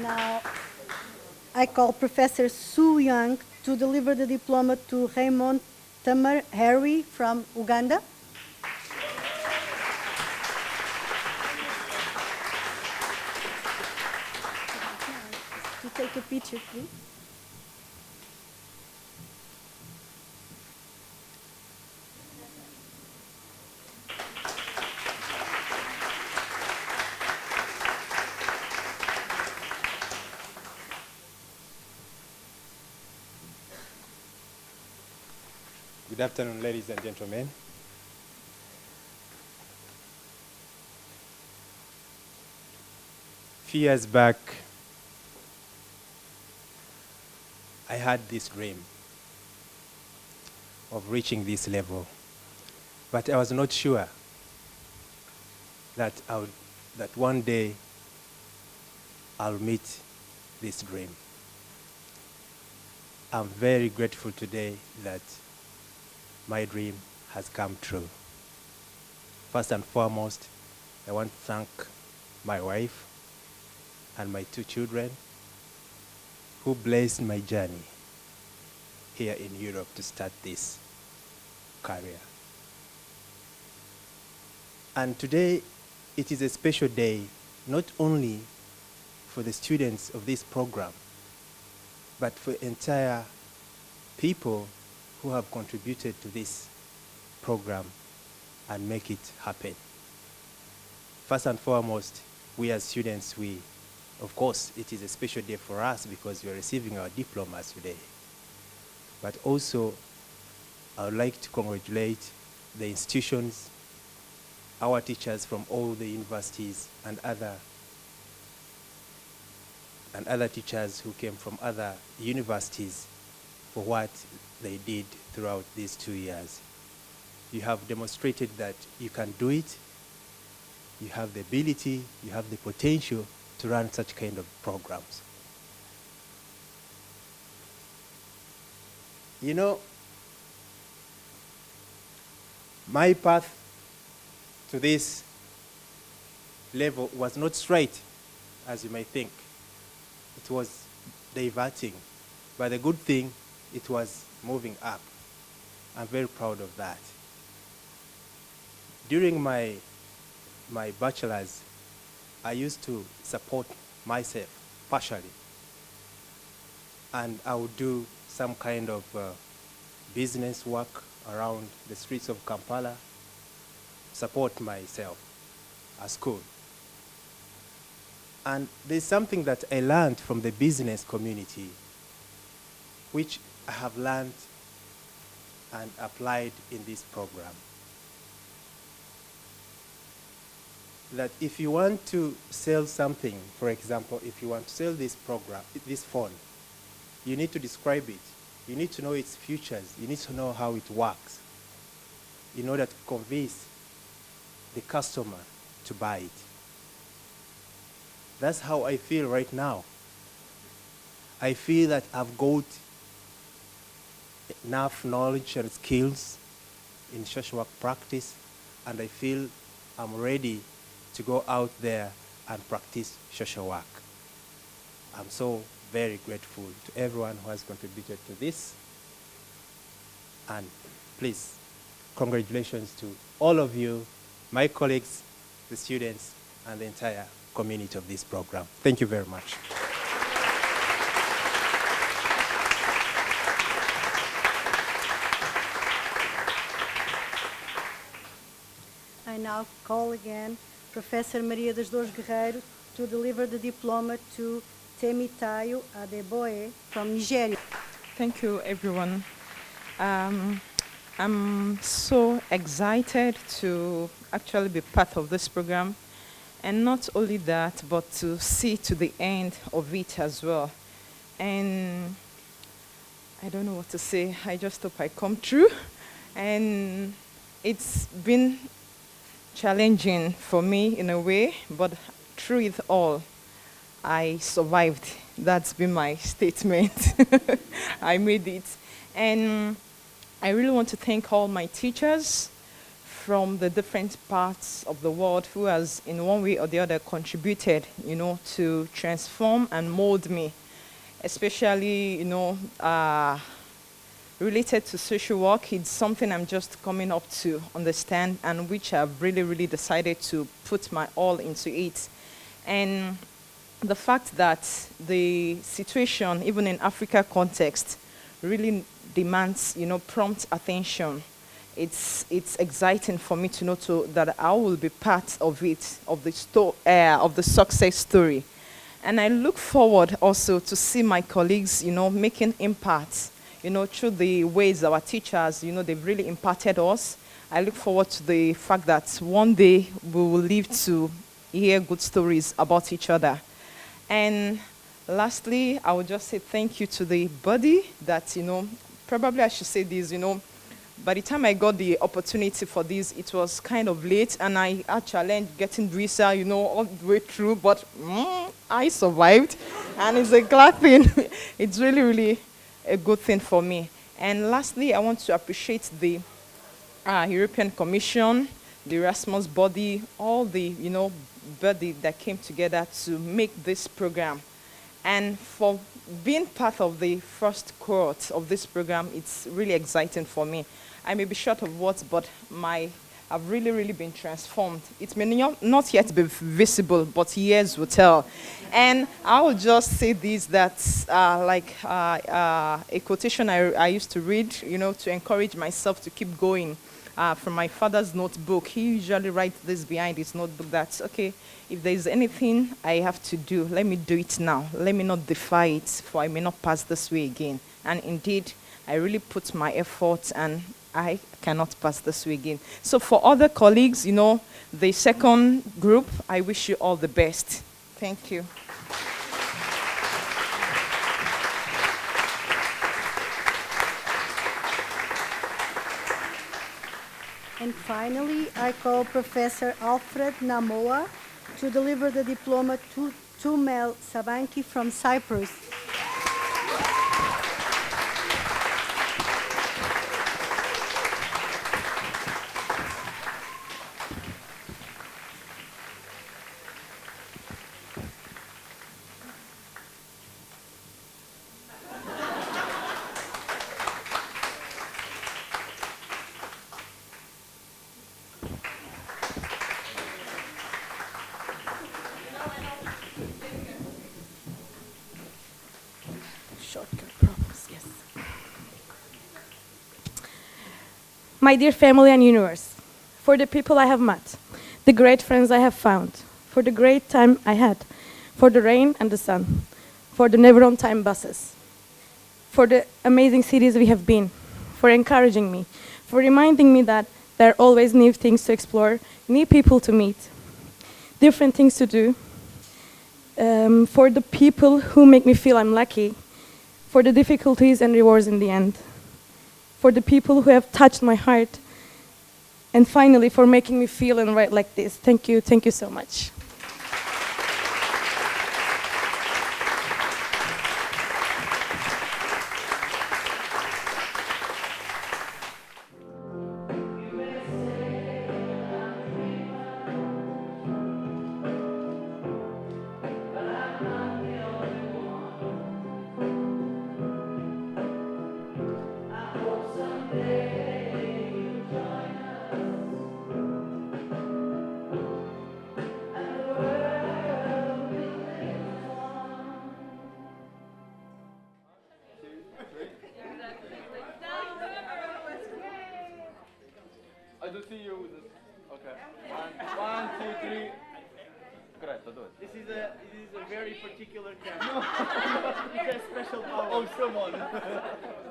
Now, I call Professor Su Young to deliver the diploma to Raymond Tamar Harry from Uganda. To take a picture, please. Good afternoon, ladies and gentlemen. A few years back, I had this dream of reaching this level, but I was not sure that one day I'll meet this dream. I'm very grateful today that my dream has come true. First and foremost, I want to thank my wife and my 2 children who blessed my journey here in Europe to start this career. And today, it is a special day, not only for the students of this program, but for entire people who have contributed to this program and make it happen. First and foremost, we as students, of course, it is a special day for us because we are receiving our diplomas today. But also, I would like to congratulate the institutions, our teachers from all the universities, and other teachers who came from other universities for what they did throughout these 2 years. You have demonstrated that you can do it, you have the ability, you have the potential to run such kind of programs. You know, my path to this level was not straight, as you may think. It was diverting. But the good thing, it was moving up. I'm very proud of that. During my bachelor's, I used to support myself partially. And I would do some kind of business work around the streets of Kampala, support myself at school. And there's something that I learned from the business community, which I have learned and applied in this program. That if you want to sell something, for example, if you want to sell this phone, you need to describe it. You need to know its features. You need to know how it works in order to convince the customer to buy it. That's how I feel right now. I feel that I've got enough knowledge and skills in social work practice, and I feel I'm ready to go out there and practice social work. I'm so very grateful to everyone who has contributed to this. And please, congratulations to all of you, my colleagues, the students, and the entire community of this program. Thank you very much. I now call again Professor Maria das Dores Guerreiro to deliver the diploma to Temitayo Adeboye from Nigeria. Thank you, everyone. I'm so excited to actually be part of this program. And not only that, but to see to the end of it as well. And I don't know what to say. I just hope I come through. And it's been challenging for me in a way, but through it all, I survived. That's been my statement. I made it. And I really want to thank all my teachers from the different parts of the world who has in one way or the other contributed, to transform and mold me, especially, related to social work. It's something I'm just coming up to understand and which I've really, really decided to put my all into it. And the fact that the situation, even in Africa context, really demands, prompt attention. It's exciting for me to know that I will be part of it, of the success story. And I look forward also to see my colleagues, making impacts, through the ways our teachers, they've really imparted us. I look forward to the fact that one day we will live to hear good stories about each other. And lastly, I would just say thank you to the body that, probably I should say this, by the time I got the opportunity for this, it was kind of late, and I had challenge getting visa, all the way through, but I survived, and it's a glad thing. It's really, really a good thing for me. And lastly, I want to appreciate the European Commission, the Erasmus body, all the, body that came together to make this program. And for being part of the first cohort of this program, it's really exciting for me. I may be short of words, but I've really, really been transformed. It may not yet be visible, but years will tell. And I will just say this, that's a quotation I used to read, to encourage myself to keep going. From my father's notebook. He usually writes this behind his notebook, that's, okay, if there's anything I have to do, let me do it now. Let me not defy it, for I may not pass this way again. And indeed, I really put my effort, and I cannot pass this way again. So for other colleagues, the second group, I wish you all the best. Thank you. And finally, I call Professor Alfred Namoa to deliver the diploma to Tumel Sabanki from Cyprus. My dear family and universe, for the people I have met, the great friends I have found, for the great time I had, for the rain and the sun, for the never-on-time buses, for the amazing cities we have been, for encouraging me, for reminding me that there are always new things to explore, new people to meet, different things to do, for the people who make me feel I'm lucky, for the difficulties and rewards in the end, for the people who have touched my heart, and finally for making me feel and write like this. Thank you so much. I don't see you with this. Okay. One, two, three. Corretto, do it. This is a very particular camera. It has special power. Oh, come on.